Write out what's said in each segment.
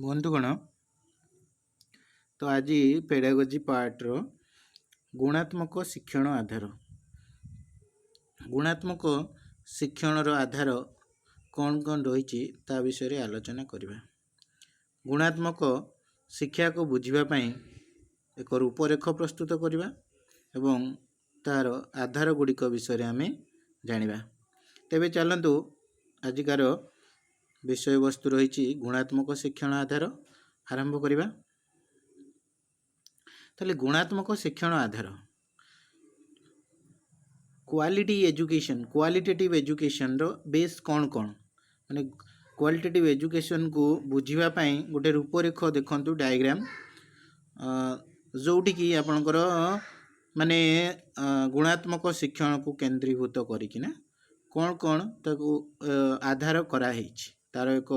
ବନ୍ଧୁଗଣ, ତ ଆଜି ପେଡାଗୋଜି ପାର୍ଟର ଗୁଣାତ୍ମକ ଶିକ୍ଷଣ ଆଧାର। ଗୁଣାତ୍ମକ ଶିକ୍ଷଣର ଆଧାର କ'ଣ କ'ଣ ରହିଛି ତା ବିଷୟରେ ଆଲୋଚନା କରିବା। ଗୁଣାତ୍ମକ ଶିକ୍ଷାକୁ ବୁଝିବା ପାଇଁ ଏକ ରୂପରେଖ ପ୍ରସ୍ତୁତ କରିବା ଏବଂ ତାର ଆଧାର ଗୁଡ଼ିକ ବିଷୟରେ ଆମେ ଜାଣିବା। ତେବେ ଚାଲନ୍ତୁ ଆଜିକାର ବିଷୟବସ୍ତୁ ରହିଛି ଗୁଣାତ୍ମକ ଶିକ୍ଷଣ ଆଧାର, ଆରମ୍ଭ କରିବା। ତାହେଲେ ଗୁଣାତ୍ମକ ଶିକ୍ଷଣ ଆଧାର, କ୍ୱାଲିଟେଟିଭ ଏଜୁକେସନର ବେସ୍ କ'ଣ କ'ଣ, ମାନେ କ୍ୱାଲିଟେଟିଭ ଏଜୁକେସନକୁ ବୁଝିବା ପାଇଁ ଗୋଟେ ରୂପରେଖ ଦେଖନ୍ତୁ, ଡାଇଗ୍ରାମ, ଯେଉଁଠିକି ଆପଣଙ୍କର ମାନେ ଗୁଣାତ୍ମକ ଶିକ୍ଷଣକୁ କେନ୍ଦ୍ରୀଭୂତ କରିକିନା କ'ଣ କ'ଣ ତାକୁ ଆଧାର କରାହେଇଛି ତାର ଏକ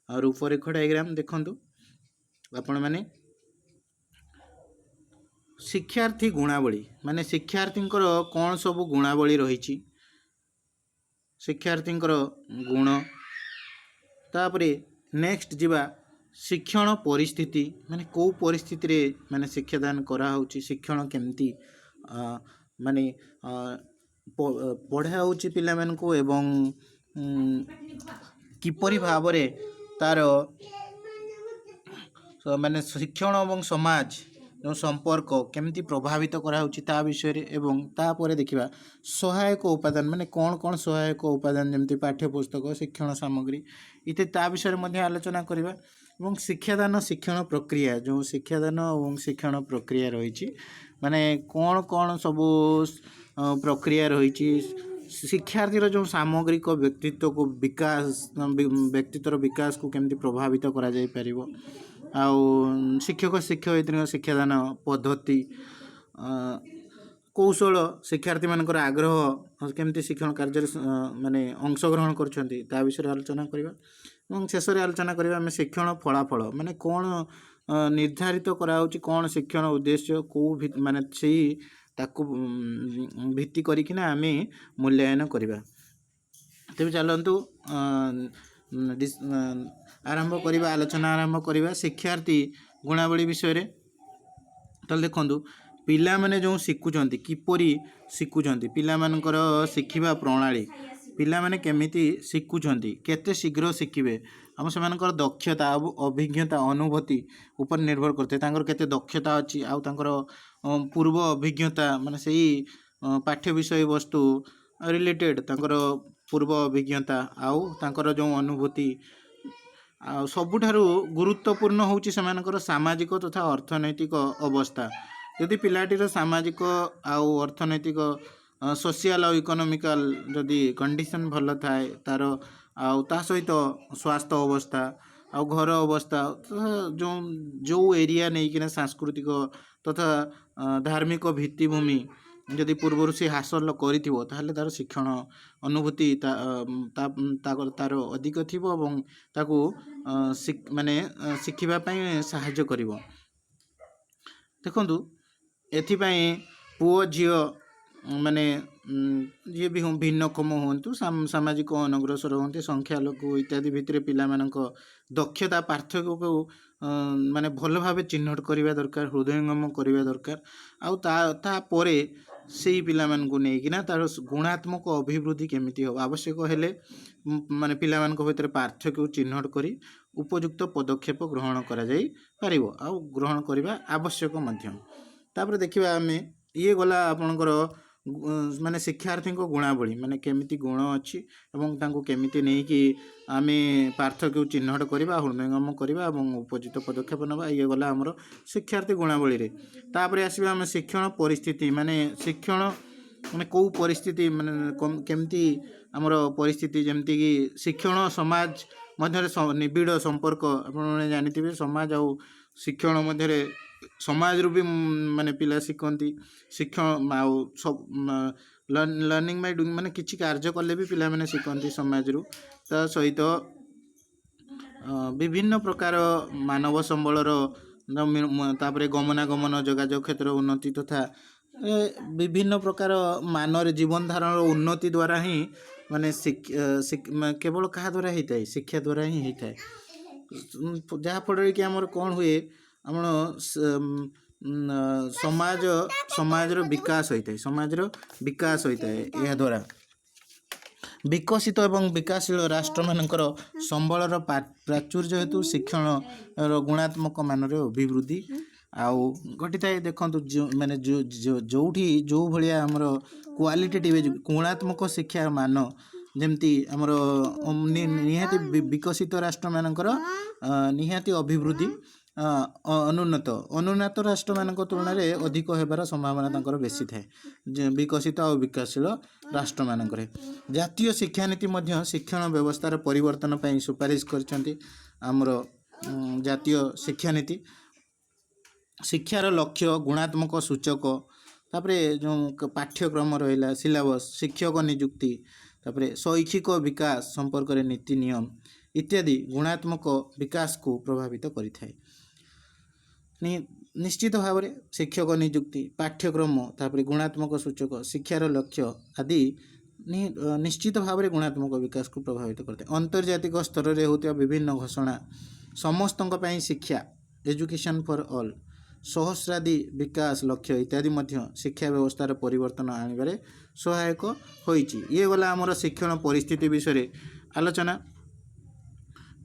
ରୂପରେଖ ଡାଇଗ୍ରାମ ଦେଖନ୍ତୁ ଆପଣମାନେ। ଶିକ୍ଷାର୍ଥୀ ଗୁଣାବଳୀ, ମାନେ ଶିକ୍ଷାର୍ଥୀଙ୍କର କ'ଣ ସବୁ ଗୁଣାବଳୀ ରହିଛି, ଶିକ୍ଷାର୍ଥୀଙ୍କର ଗୁଣ। ତାପରେ ନେକ୍ସଟ ଯିବା ଶିକ୍ଷଣ ପରିସ୍ଥିତି, ମାନେ କେଉଁ ପରିସ୍ଥିତିରେ ମାନେ ଶିକ୍ଷାଦାନ କରାହେଉଛି, ଶିକ୍ଷଣ କେମିତି ମାନେ ପଢ଼ା ହେଉଛି ପିଲାମାନଙ୍କୁ ଏବଂ କିପରି ଭାବରେ ତାର ମାନେ ଶିକ୍ଷଣ ଏବଂ ସମାଜ ଯେଉଁ ସମ୍ପର୍କ କେମିତି ପ୍ରଭାବିତ କରାହେଉଛି ତା ବିଷୟରେ। ଏବଂ ତାପରେ ଦେଖିବା ସହାୟକ ଉପାଦାନ, ମାନେ କ'ଣ କ'ଣ ସହାୟକ ଉପାଦାନ, ଯେମିତି ପାଠ୍ୟପୁସ୍ତକ, ଶିକ୍ଷଣ ସାମଗ୍ରୀ ଇତ୍ୟାଦି, ତା ବିଷୟରେ ମଧ୍ୟ ଆଲୋଚନା କରିବା। ଏବଂ ଶିକ୍ଷାଦାନ ଶିକ୍ଷଣ ପ୍ରକ୍ରିୟା, ଯେଉଁ ଶିକ୍ଷାଦାନ ଏବଂ ଶିକ୍ଷଣ ପ୍ରକ୍ରିୟା ରହିଛି, ମାନେ କ'ଣ କ'ଣ ସବୁ ପ୍ରକ୍ରିୟା ରହିଛି, ଶିକ୍ଷାର୍ଥୀର ଯେଉଁ ସାମଗ୍ରିକ ବ୍ୟକ୍ତିତ୍ୱକୁ ବ୍ୟକ୍ତିତ୍ୱର ବିକାଶକୁ କେମିତି ପ୍ରଭାବିତ କରାଯାଇପାରିବ, ଆଉ ଶିକ୍ଷକ ଶିକ୍ଷୟିତ୍ରୀଙ୍କ ଶିକ୍ଷାଦାନ ପଦ୍ଧତି, କୌଶଳ, ଶିକ୍ଷାର୍ଥୀମାନଙ୍କର ଆଗ୍ରହ କେମିତି ଶିକ୍ଷଣ କାର୍ଯ୍ୟରେ ମାନେ ଅଂଶଗ୍ରହଣ କରୁଛନ୍ତି ତା ବିଷୟରେ ଆଲୋଚନା କରିବା। ଏବଂ ଶେଷରେ ଆଲୋଚନା କରିବା ଆମେ ଶିକ୍ଷଣ ଫଳାଫଳ, ମାନେ କ'ଣ ନିର୍ଦ୍ଧାରିତ କରାହେଉଛି, କ'ଣ ଶିକ୍ଷଣ ଉଦ୍ଦେଶ୍ୟ, କେଉଁ ମାନେ ସେଇ ତାକୁ ଭିତ୍ତି କରିକିନା ଆମେ ମୂଲ୍ୟାୟନ କରିବା। ତେବେ ଚାଲନ୍ତୁ ଆରମ୍ଭ କରିବା, ଆଲୋଚନା ଆରମ୍ଭ କରିବା ଶିକ୍ଷାର୍ଥୀ ଗୁଣାବଳୀ ବିଷୟରେ। ତାହେଲେ ଦେଖନ୍ତୁ, ପିଲାମାନେ ଯେଉଁ ଶିଖୁଛନ୍ତି, କିପରି ଶିଖୁଛନ୍ତି, ପିଲାମାନଙ୍କର ଶିଖିବା ପ୍ରଣାଳୀ, ପିଲାମାନେ କେମିତି ଶିଖୁଛନ୍ତି, କେତେ ଶୀଘ୍ର ଶିଖିବେ, ଆମ ସେମାନଙ୍କର ଦକ୍ଷତା, ଅଭିଜ୍ଞତା, ଅନୁଭୂତି ଉପରେ ନିର୍ଭର କରିଥାଏ। ତାଙ୍କର କେତେ ଦକ୍ଷତା ଅଛି, ଆଉ ତାଙ୍କର ପୂର୍ବ ଅଭିଜ୍ଞତା, ମାନେ ସେଇ ପାଠ୍ୟ ବିଷୟବସ୍ତୁ ରିଲେଟେଡ଼ ତାଙ୍କର ପୂର୍ବ ଅଭିଜ୍ଞତା ଆଉ ତାଙ୍କର ଯେଉଁ ଅନୁଭୂତି, ଆଉ ସବୁଠାରୁ ଗୁରୁତ୍ୱପୂର୍ଣ୍ଣ ହେଉଛି ସେମାନଙ୍କର ସାମାଜିକ ତଥା ଅର୍ଥନୈତିକ ଅବସ୍ଥା। ଯଦି ପିଲାଟିର ସାମାଜିକ ଆଉ ଅର୍ଥନୈତିକ ସୋସିଆଲ ଆଉ ଇକୋନୋମିକାଲ ଯଦି କଣ୍ଡିସନ ଭଲ ଥାଏ ତାର, ଆଉ ତା ସହିତ ସ୍ୱାସ୍ଥ୍ୟ ଅବସ୍ଥା ଆଉ ଘର ଅବସ୍ଥା, ଯେଉଁ ଏରିଆ ନେଇକିନା ସାଂସ୍କୃତିକ ତଥା ଧାର୍ମିକ ଭିତ୍ତିଭୂମି ଯଦି ପୂର୍ବରୁ ସେ ହାସଲ କରିଥିବ, ତାହେଲେ ତାର ଶିକ୍ଷଣ ଅନୁଭୂତି ତାର ଅଧିକ ଥିବ ଏବଂ ତାକୁ ମାନେ ଶିଖିବା ପାଇଁ ସାହାଯ୍ୟ କରିବ। ଦେଖନ୍ତୁ, ଏଥିପାଇଁ ପୁଅ ଝିଅ ମାନେ ଯିଏ ବି ଭିନ୍ନକ୍ଷମ ହୁଅନ୍ତୁ, ସାମାଜିକ ଅନଗ୍ରସର ହୁଅନ୍ତି, ସଂଖ୍ୟାଲଘୁ ଇତ୍ୟାଦି ଭିତରେ ପିଲାମାନଙ୍କ ଦକ୍ଷତା ପାର୍ଥକ୍ୟକୁ ମାନେ ଭଲ ଭାବେ ଚିହ୍ନଟ କରିବା ଦରକାର, ହୃଦୟଙ୍ଗମ କରିବା ଦରକାର। ଆଉ ତାପରେ ସେଇ ପିଲାମାନଙ୍କୁ ନେଇକିନା ତାର ଗୁଣାତ୍ମକ ଅଭିବୃଦ୍ଧି କେମିତି ହେବ, ଆବଶ୍ୟକ ହେଲେ ମାନେ ପିଲାମାନଙ୍କ ଭିତରେ ପାର୍ଥକ୍ୟକୁ ଚିହ୍ନଟ କରି ଉପଯୁକ୍ତ ପଦକ୍ଷେପ ଗ୍ରହଣ କରାଯାଇପାରିବ, ଆଉ ଗ୍ରହଣ କରିବା ଆବଶ୍ୟକ ମଧ୍ୟ। ତାପରେ ଦେଖିବା ଆମେ, ଇଏ ଗଲା ଆପଣଙ୍କର ମାନେ ଶିକ୍ଷାର୍ଥୀଙ୍କ ଗୁଣାବଳୀ, ମାନେ କେମିତି ଗୁଣ ଅଛି ଏବଂ ତାଙ୍କୁ କେମିତି ନେଇକି ଆମେ ପାର୍ଥକ୍ୟକୁ ଚିହ୍ନଟ କରିବା, ହୃଦୟଙ୍ଗମ କରିବା ଏବଂ ଉପଯୁକ୍ତ ପଦକ୍ଷେପ ନେବା, ଇଏ ଗଲା ଆମର ଶିକ୍ଷାର୍ଥୀ ଗୁଣାବଳୀରେ। ତାପରେ ଆସିବା ଆମେ ଶିକ୍ଷଣ ପରିସ୍ଥିତି, ମାନେ ଶିକ୍ଷଣ ମାନେ କେଉଁ ପରିସ୍ଥିତି, ମାନେ କେମିତି ଆମର ପରିସ୍ଥିତି, ଯେମିତିକି ଶିକ୍ଷଣ ସମାଜ ମଧ୍ୟରେ ନିବିଡ଼ ସମ୍ପର୍କ, ଆପଣମାନେ ଜାଣିଥିବେ ସମାଜ ଆଉ ଶିକ୍ଷଣ ମଧ୍ୟରେ, ସମାଜରୁ ବି ମାନେ ପିଲା ଶିଖନ୍ତି, ଶିକ୍ଷଣ ଆଉ ଲର୍ଣ୍ଣିଂ ବାଇ ଡୁଇଂ, ମାନେ କିଛି କାର୍ଯ୍ୟ କଲେ ବି ପିଲାମାନେ ଶିଖନ୍ତି ସମାଜରୁ। ତା ସହିତ ବିଭିନ୍ନ ପ୍ରକାର ମାନବ ସମ୍ବଳର, ତାପରେ ଗମନାଗମନ, ଯୋଗାଯୋଗ କ୍ଷେତ୍ରରେ ଉନ୍ନତି ତଥା ବିଭିନ୍ନ ପ୍ରକାର ମାନର ଜୀବନ ଧାରଣର ଉନ୍ନତି ଦ୍ୱାରା ହିଁ ମାନେ କେବଳ କାହା ଦ୍ୱାରା ହେଇଥାଏ, ଶିକ୍ଷା ଦ୍ୱାରା ହିଁ ହେଇଥାଏ। जहाँफଳରେ कि आमर कौन हुए आम समाज समाजर विकास होता है समाजर विकास होता है यह द्वारा विकसित एवं विकासशील राष्ट्र मानकर संबलर प्राचुर्य हेतु शिक्षण गुणात्मक मान अभिवृद्धि आउ घटी थाए देखो माने जोठी जो भाया आमर क्वालिटेटिव गुणात्मक शिक्षा मान जमती आमर निहाती विकसित राष्ट्र मानकर निहाती अभिवृद्धि अनुन्नत अनुन्नत राष्ट्र मानक तुलन में अधिक होबार संभावना तांकर बेसी थाए विकसित और विकासशील राष्ट्र मानक जातीय शिक्षानीति मध्य शिक्षण व्यवस्थार परिवर्तन पर सुपारिश करछंती आमर जातीय शिक्षानीति शिक्षार लक्ष्य गुणात्मक सूचक तापरे जो पाठ्यक्रम रहा सिलेबस शिक्षक नियुक्ति तापरे शैक्षिक विकास संपर्क में नीति नियम इत्यादि गुणात्मक विकास को प्रभावित करिथाए निश्चित भाव में शिक्षक नियुक्ति पाठ्यक्रम तापरे गुणात्मक सूचक शिक्षार लक्ष्य आदि निश्चित भाव में गुणात्मक विकास को प्रभावित करते अंतर्जातिक स्तर में होता विभिन्न घोषणा समस्तों पर शिक्षा एजुकेशन फॉर ऑल सहस्रादि विकास लक्ष्य इत्यादि मध्य शिक्षा व्यवस्थार परिवर्तन आनिबारे सहायक होइछि। ये गला आमर शिक्षण परिस्थिति विषय आलोचना।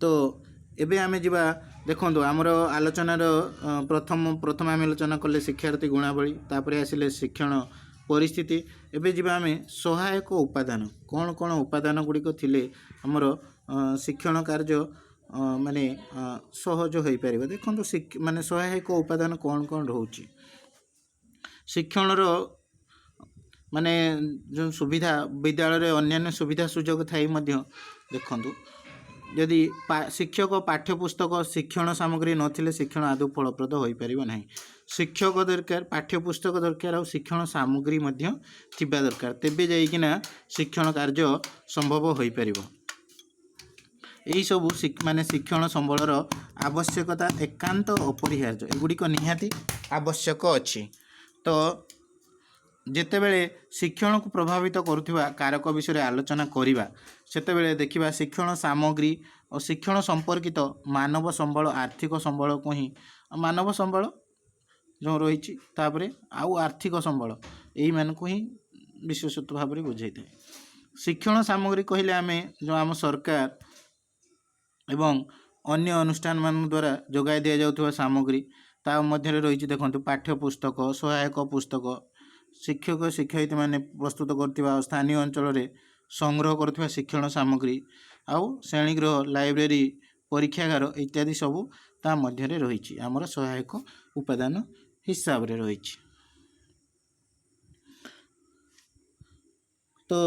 तो एबे आमे जिबा देखंतु आमर आलोचनार प्रथम आमे आलोचना कले शिक्षार्थी गुणावली तापरे आसिले शिक्षण परिस्थिति एबे जिबा आमे सहायक उपादान कौन कौन उपादान गुड़िक थिले आमर शिक्षण कार्य माने सहज हो पार देखो माने सहायक उपादान कौन कौन रोचे शिक्षण माने जो सुविधा विद्यालय अन्यान्य सुविधा सुजोग थाई देखु यदि शिक्षक पाठ्यपुस्तक शिक्षण सामग्री नथिले शिक्षण आदौ फलप्रद हो पार ना शिक्षक दरकार पाठ्यपुस्तक दरकार और शिक्षण सामग्री थिबा दरकार तेबे जाइकिना शिक्षण कार्य संभव हो पार यही सब माने शिक्षण संबलर आवश्यकता एकांत अपरिहार्य एगुड़िक निहाती आवश्यक अच्छी। तो जितेबले शिक्षण को प्रभावित करुवा कारक विषय आलोचना करिबा सेतेबेले देखिबा शिक्षण सामग्री और शिक्षण संपर्कित मानव संबल आर्थिक संबल को ही मानव संबल जो रही तापरे आउ आर्थिक संबल यही मान को ही विशेषत्व भाव में बुझाई थाए। शिक्षण सामग्री कहले आमे जो आम सरकार एवं अन्य अनुष्ठान मान द्वारा जोगाई दि जाउथुवा सामग्री ता मध्य रही देखो पाठ्यपुस्तक सहायक पुस्तक शिक्षक शिक्षयित्री माने प्रस्तुत करथिबा स्थानीय अंचल में संग्रह करथिबा शिक्षण सामग्री आउ श्रेणीगृह लाइब्रेरी परीक्षागार इत्यादि सबू ता मध्य रही आमर सहायक उपादान हिसाब रे रही। तो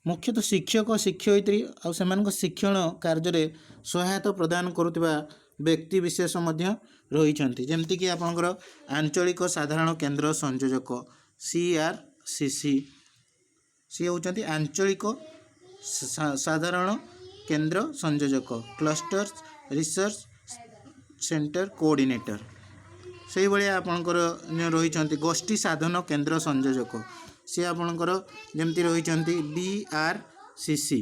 मुख्यतः शिक्षक शिक्षयित्री और से शिक्षण कार्य सहायता प्रदान करुवा व्यक्ति विशेष रही जमती कि आपंकर आंचलिक साधारण केन्द्र संयोजक CRCC सी होती आंचलिक साधारण केन्द्र संयोजक क्लस्टर रिसर्च सेंटर कोऑर्डिनेटर से भाई आपंकर रही गोष्ठी साधन केन्द्र संयोजक सी आपणकर जमती रही BRCC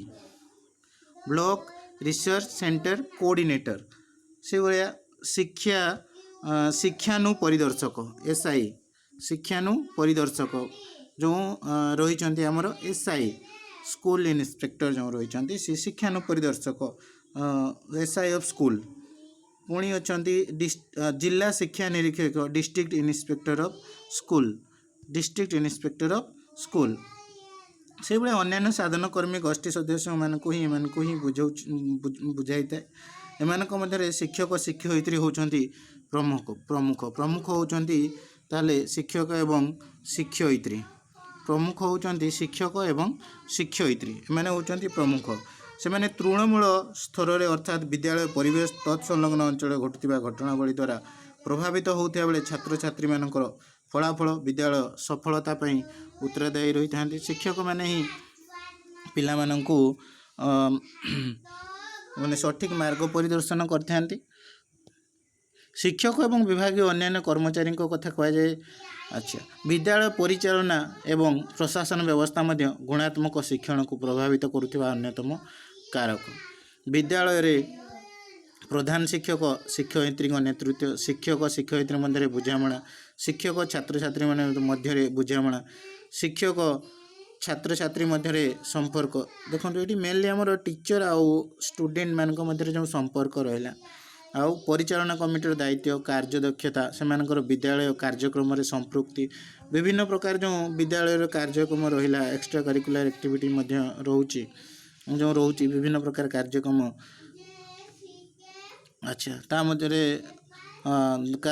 block research centre coordinator से भाया शिक्षानु परिदर्शक SI शिक्षानु परिदर्शक जो रही आमर SI स्कूल इन्स्पेक्टर जो रही सी शिक्षानु परिदर्शक SI ऑफ स्कूल पुणी अच्छा जिला शिक्षा निरीक्षक district inspector of school district inspector of school से भाई अन्य साधन कर्मी गोष्ठी सदस्य मानक ही बुझाई थाए एम शिक्षक शिक्षयित्री होती प्रमुख प्रमुख प्रमुख होती ताले शिक्षक एवं शिक्षयित्री प्रमुख होती शिक्षक एवं शिक्षयित्री एम होती प्रमुख से मैंने तृणमूल स्तर में अर्थात विद्यालय परिवेश तत्संलग्न अंचल घटुवा घटनावली द्वारा प्रभावित होता बेले छात्र छात्री मानकर फलाफल विद्यालय सफलता उत्तरदायी रही था शिक्षक माने ही पिला माननकु माने सठिक मार्ग परिदर्शन करते शिक्षक एवं विभागीय अन्य कर्मचारी कथा कह जाए। अच्छा विद्यालय परिचालना एवं प्रशासन व्यवस्था मध्य गुणात्मक शिक्षण को प्रभावित करुवा अन्यतम कारक विद्यालय रे प्रधान शिक्षक शिक्षयित्री नेतृत्व शिक्षक शिक्षयित्री मध्य बुझामणा शिक्षक छात्र छात्री मध्य बुझामणा शिक्षक छात्र छात्री मध्य संपर्क देखो ये मेनली आमर टीचर आउ स्टूडेंट मान मध्य जो संपर्क रहा आउ परिचालना कमिटर दायित्व कार्यदक्षता से विद्यालय कार्यक्रम संपृक्ति विभिन्न प्रकार जो विद्यालय कार्यक्रम रहा एक्स्ट्रा करिकुलर एक्टिविटी रोचे जो रोचे विभिन्न प्रकार कार्यक्रम अच्छा ता मध्य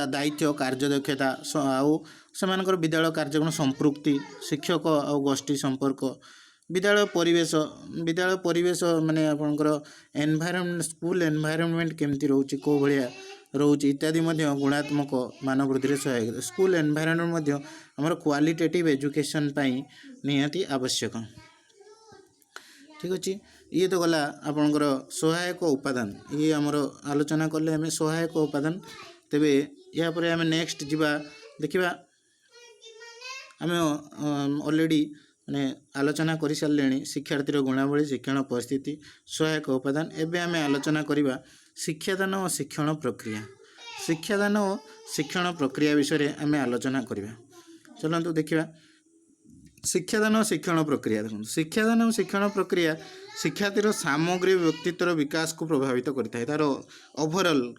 दायित्व कार्यदक्षता आउ से विद्यालय कार्यक्रम संपृक्ति शिक्षक आउ गोष्ठी संपर्क विद्यालय परिवेश माने आपनकर एनवायरनमेंट स्कूल एनवायरनमेंट केमती रोचे को भलिया रोचे इत्यादि गुणात्मक मान वृद्धि सहायक स्कूल एनवायरनमेंट आमर क्वालिटेटिव एजुकेशन पाई निहाती आवश्यक ठीक अच्छे ये तो गला आपनकर सहायक उपादान ये आमर आलोचना कले आम सहायक उपादान तेबे या परे आम नेक्स्ट जीवा देखिबा आम ऑलरेडी माने आलोचना कर सारे शिक्षार्थी गुणावली शिक्षण परिस्थिति सहायक उपादान एवं आम आलोचना करवा शिक्षादान और शिक्षण प्रक्रिया विषय आम आलोचना करवा चलतु देखा शिक्षादान और शिक्षण प्रक्रिया देखो शिक्षादान और शिक्षण प्रक्रिया शिक्षार्थी सामग्री व्यक्तित्व विकास को प्रभावित करता है तार ओवरऑल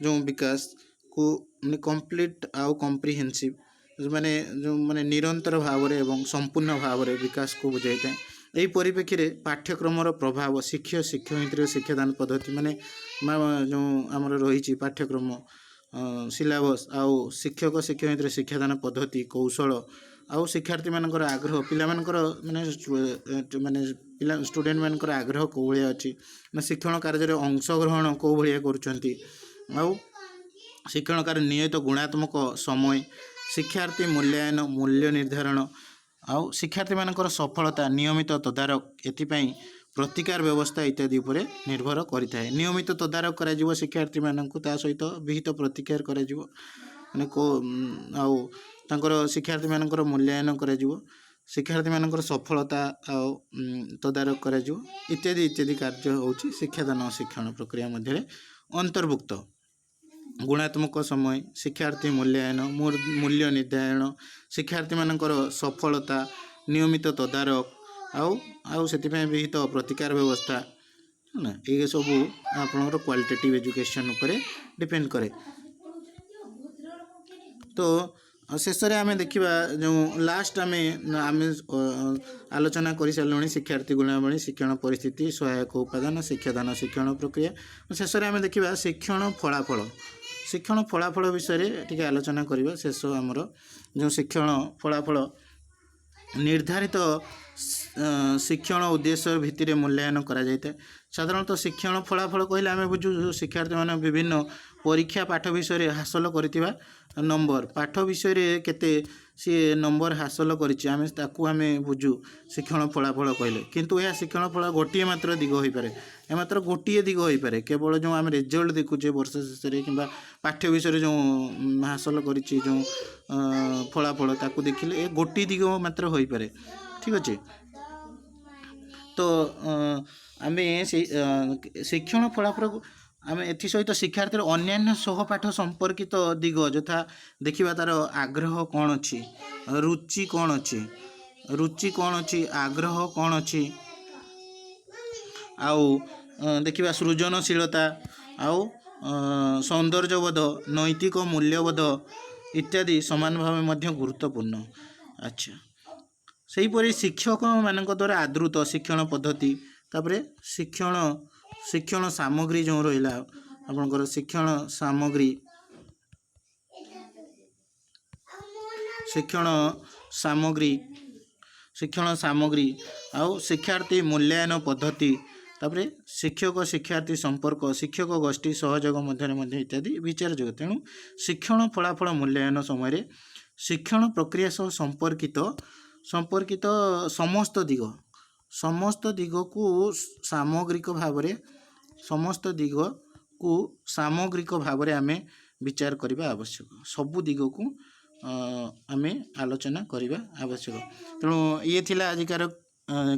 जो विकास को कंप्लीट आउ कम्प्रिहेन्सिव माने जो माने निरंतर भाव में एवं संपूर्ण भाव में विकास को बुझाई था यही परिप्रेक्षी में पाठ्यक्रम प्रभाव शिक्षयित्री शिक्षादान पद्धति माने जो आमर रही पाठ्यक्रम सिलेबस आउ शिक्षक शिक्षयित्री शिक्षादान पद्धति कौशल आउ शिक्षार्थी मानकर आग्रह पिला मानकर माने पिला स्टूडेंट मानकर आग्रह को भाया अच्छी शिक्षण कार्य अंशग्रहण को भाया करुँच आउ शिक्षण कार्य नियत गुणात्मक समय शिक्षार्थी मूल्यांकन मूल्य निर्धारण आउ शिक्षार्थी मानकर सफलता नियमित तदारक एथिपाई प्रतिकार व्यवस्था इत्यादि उपरे निर्भर करिथाए नियमित तदारक करा जिवो शिक्षार्थी मानकु ता सहित विहित प्रतिकार करा जिवो माने को आउ तांकर शिक्षार्थी मानकर मूल्यांकन करा जिवो शिक्षार्थी मानकर सफलता आउ तदारक करा जिवो इत्यादि इत्यादि कार्य होछि शिक्षादान और शिक्षण प्रक्रिया मध्य अंतर्भुक्त गुणात्मक समय शिक्षार्थी मूल्यांकन मूल्य निर्धारण शिक्षार्थी मानकर सफलता नियमित तदारक आउ आउ से विहित प्रतिकार व्यवस्था ना ये सब आपनकर क्वालिटेटिव एजुकेशन उपरे डिपेंड करे तो शेष में आम देखा जो लास्ट आम आलोचना कर सारे शिक्षार्थी गुणावली शिक्षण परिस्थिति सहायक उपादान शिक्षादान शिक्षण प्रक्रिया शेष में आम देखा शिक्षण फलाफल विषय टी आलोचना करवा शेष आमर जो शिक्षण फलाफल निर्धारित शिक्षण उद्देश्य भित्ति में मूल्यांकन करा जाए साधारणतः शिक्षण फलाफल कहले आम बुझू शिक्षार्थी मैंने विभिन्न परीक्षा पाठ विषय हासिल करथिबा नंबर पाठ विषय केते सी नंबर हासिल करिछि आमे ताकू आमे बुझू शिक्षण फलाफल कहले किंतु यह शिक्षण फल गोटे मात्र दिग होई पारे ए मात्र गोटे दिग होई पारे केवल जो आम रिजल्ट देखुचे वर्ष शेष किंबा पाठ्य विषय जो हासिल करिछि जो फलाफल ताकू देखिले ए गोटे दिग मात्र होई पारे ठीक अच्छे तो आम शिक्षण फलाफल आम एथि सहित शिक्षार्थी अन्यान्य सहपाठ संपर्कित दिग यथा देखा तार आग्रह कौन अच्छी रुचि कौन अच्छी आग्रह कौन अच्छी आउ देखा सृजनशीलता आउ सौंदर्यबोध नैतिक मूल्यबोध इत्यादि सामान भाव में गुरुत्वपूर्ण अच्छा से हीपरि शिक्षक मान द्वारा आदृत शिक्षण पद्धति तापरे शिक्षण सामग्री जो रहा आपनकर शिक्षण सामग्री आउ शिक्षार्थी मूल्यांकन पद्धति तापरे शिक्षक शिक्षार्थी संपर्क शिक्षक गोष्ठी सहयोग मध्य इत्यादि विचार जगत तेणु शिक्षण फलाफल मूल्यांकन समय शिक्षण प्रक्रिया सह संपर्कित समस्त दिग को सामग्रिक भाव में आमे विचार करबा आवश्यक सबु दिग को आमे आलोचना करबा आवश्यक तेणु ये थिला आजिकार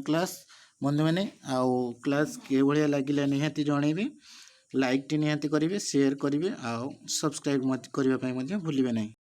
क्लास बंधु मैंने आउ क्लास के भाया लगिला निहाती जनइबे ଲାଇକ୍ଟି ନିହାତି କରିବେ, ସେୟାର କରିବେ ଆଉ ସବସ୍କ୍ରାଇବ୍ କରିବା ପାଇଁ ମଧ୍ୟ ଭୁଲିବେ ନାହିଁ।